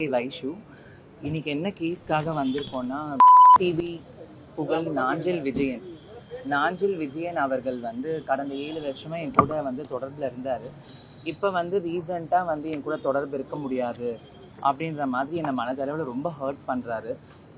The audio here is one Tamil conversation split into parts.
வைஷு இன்னைக்கு என்ன கேஸ்க்காக வந்திருக்கோம்னா டிவி புகழ் நாஞ்சில் விஜயன் அவர்கள் வந்து கடந்த 7 வருஷமா என் கூட வந்து தொடர்பில் இருந்தார். இப்போ வந்து ரீசெண்டாக வந்து என் கூட தொடர்பு இருக்க முடியாது அப்படின்ற மாதிரி என்னை மனதளவில் ரொம்ப ஹர்ட் பண்ணுறாரு.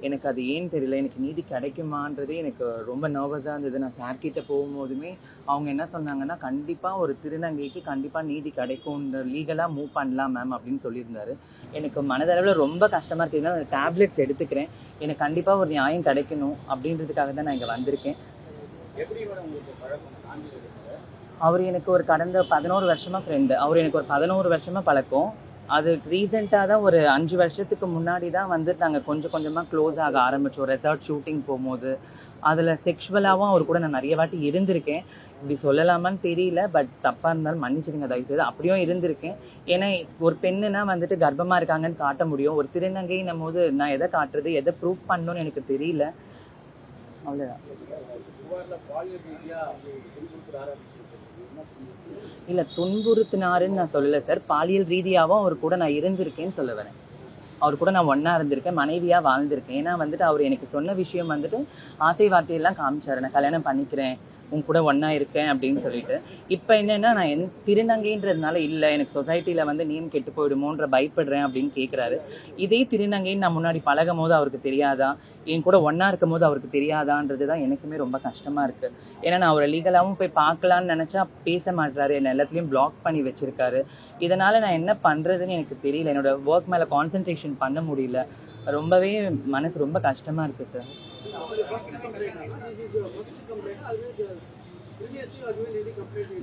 எனக்கு அது ஏன்னு தெரியல. எனக்கு நீதி கிடைக்குமான்றதே எனக்கு ரொம்ப நர்வஸாக இருந்தது. நான் சார்கிட்ட போகும்போதுமே அவங்க என்ன சொன்னாங்கன்னா, கண்டிப்பாக ஒரு திருநங்கைக்கு கண்டிப்பாக நீதி கிடைக்கும், லீகலாக மூவ் பண்ணலாம் மேம் அப்படின்னு சொல்லியிருந்தாரு. எனக்கு மனதளவில் ரொம்ப கஷ்டமாக இருக்குது. ஏன்னா நான் டேப்லெட்ஸ் எடுத்துக்கிறேன். எனக்கு கண்டிப்பாக ஒரு நியாயம் கிடைக்கணும் அப்படின்றதுக்காக தான் நான் இங்கே வந்திருக்கேன். அவர் எனக்கு ஒரு கடந்த 11 வருஷமாக ஃப்ரெண்டு. அவர் எனக்கு ஒரு 11 வருஷமாக பழக்கம். அது ரீசெண்டாக தான் ஒரு 5 வருஷத்துக்கு முன்னாடி தான் வந்து நாங்கள் கொஞ்சம் கொஞ்சமாக க்ளோஸ் ஆக ஆரம்பித்தோம். ரெசார்ட் ஷூட்டிங் போகும்போது அதில் செக்ஷுவலாகவும் அவர் கூட நான் நிறைய வாட்டி இருந்திருக்கேன். இப்படி சொல்லலாமான்னு தெரியல, பட் தப்பாக இருந்தாலும் மன்னிச்சிடுங்க தயவுசெய்து. அப்படியும் இருந்திருக்கேன். ஏன்னா ஒரு பெண்ணுனா வந்துட்டு கர்ப்பமாக இருக்காங்கன்னு காட்ட முடியும். ஒரு திருநங்கைன்னும் போது நான் எதை காட்டுறது, எதை ப்ரூஃப் பண்ணணும்னு எனக்கு தெரியல. அவ்வளோதான். இல்லை, துன்புறுத்தினாருன்னு நான் சொல்லலை சார். பாலியல் ரீதியாகவும் அவர் கூட நான் இருந்திருக்கேன்னு சொல்ல வரேன். அவர் கூட நான் ஒன்றா இருந்திருக்கேன், மனைவியாக வாழ்ந்திருக்கேன். ஏன்னா வந்துட்டு அவர் எனக்கு சொன்ன விஷயம் வந்துட்டு ஆசை வார்த்தையெல்லாம் காமிச்சார். நான் கல்யாணம் பண்ணிக்கிறேன், உன் கூட ஒன்றா இருக்கேன் அப்படின்னு சொல்லிட்டு. இப்போ என்னென்னா, நான் திருநங்கைன்றதுனால இல்லை, எனக்கு சொசைட்டியில் வந்து நேம் கெட்டு போயிடுமோன்ற பயப்படுறேன் அப்படின்னு கேட்குறாரு. இதே திருநங்கைன்னு நான் முன்னாடி பழகும் போது அவருக்கு தெரியாதா, என் கூட ஒன்றா இருக்கும் போது அவருக்கு தெரியாதான்றது தான் எனக்குமே ரொம்ப கஷ்டமாக இருக்குது. ஏன்னா நான் அவரை லீகலாகவும் போய் பார்க்கலான்னு நினச்சா பேச மாட்டாரு, என்னை எல்லாத்துலேயும் பிளாக் பண்ணி வச்சுருக்காரு. இதனால் நான் என்ன பண்ணுறதுன்னு எனக்கு தெரியல. என்னோடய ஒர்க் மேலே கான்சன்ட்ரேஷன் பண்ண முடியல. ரொம்பவே மனசு ரொம்ப கஷ்டமாக இருக்குது sir.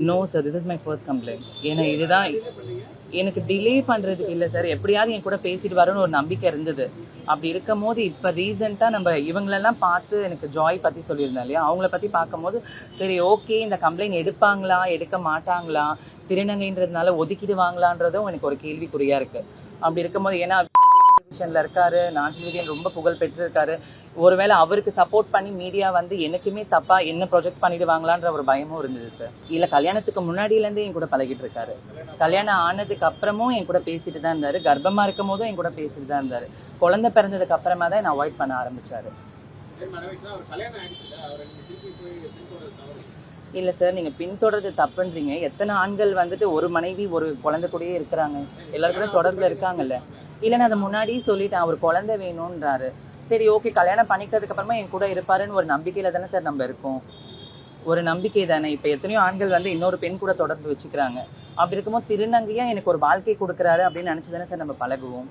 No sir, this is my first complaint. ஏன்னா இதுதான் எனக்கு டிலே பண்ணுறதுக்கு இல்லை சார். எப்படியாவது என் கூட பேசிட்டு வரணும்னு ஒரு நம்பிக்கை இருந்தது. அப்படி இருக்கும் போது இப்போ ரீசெண்டாக நம்ம இவங்களெல்லாம் பார்த்து எனக்கு ஜாய் பற்றி சொல்லியிருந்தேன் இல்லையா, அவங்கள பற்றி பார்க்கும்போது சரி ஓகே, இந்த கம்ப்ளைண்ட் எடுப்பாங்களா எடுக்க மாட்டாங்களா, திருநங்கைன்றதுனால ஒதுக்கிடுவாங்களான்றதும் எனக்கு ஒரு கேள்விக்குறியாக இருக்குது. அப்படி இருக்கும்போது ஏன்னா டெலிவிஷனில் இருக்காரு, நாஞ்சில் விஜயன் ரொம்ப புகழ் பெற்றிருக்காரு. ஒருவேளை அவருக்கு சப்போர்ட் பண்ணி மீடியா வந்து எனக்குமே தப்பாக என்ன ப்ரொஜெக்ட் பண்ணிடுவாங்களான்ற ஒரு பயமும் இருந்தது சார். இல்லை, கல்யாணத்துக்கு முன்னாடியிலேருந்தே என் கூட பழகிட்டு இருக்காரு. கல்யாணம் ஆனதுக்கு அப்புறமும் என் கூட பேசிட்டு தான் இருந்தார். கர்ப்பமாக இருக்கும் போதும் என் கூட பேசிட்டு தான் இருந்தார். குழந்தை பிறந்ததுக்கு அப்புறமா தான் என்னை அவாய்ட் பண்ண ஆரம்பித்தார். இல்லை சார், நீங்கள் பின்தொடர்றது தப்புன்றீங்க. எத்தனை ஆண்கள் வந்துட்டு ஒரு மனைவி ஒரு குழந்தை கூடயே இருக்கிறாங்க, எல்லாருக்கும் தொடர்பில் இருக்காங்கல்ல. இல்லைன்னா அதை முன்னாடியே சொல்லிட்டேன், அவர் குழந்தை வேணும்ன்றாரு. சரி ஓகே, கல்யாணம் பண்ணிக்கிறதுக்கு அப்புறமா என் கூட இருப்பாருன்னு ஒரு நம்பிக்கையில் தானே சார் நம்ம இருக்கோம். ஒரு நம்பிக்கை தானே. இப்போ எத்தனையோ ஆண்கள் வந்து இன்னொரு பெண் கூட தொடர்பு வச்சுக்கிறாங்க. அப்படி இருக்கும்போது திருநங்கையா எனக்கு ஒரு வாழ்க்கை கொடுக்குறாரு அப்படின்னு நினச்சி தானே சார் நம்ம பழகுவோம்.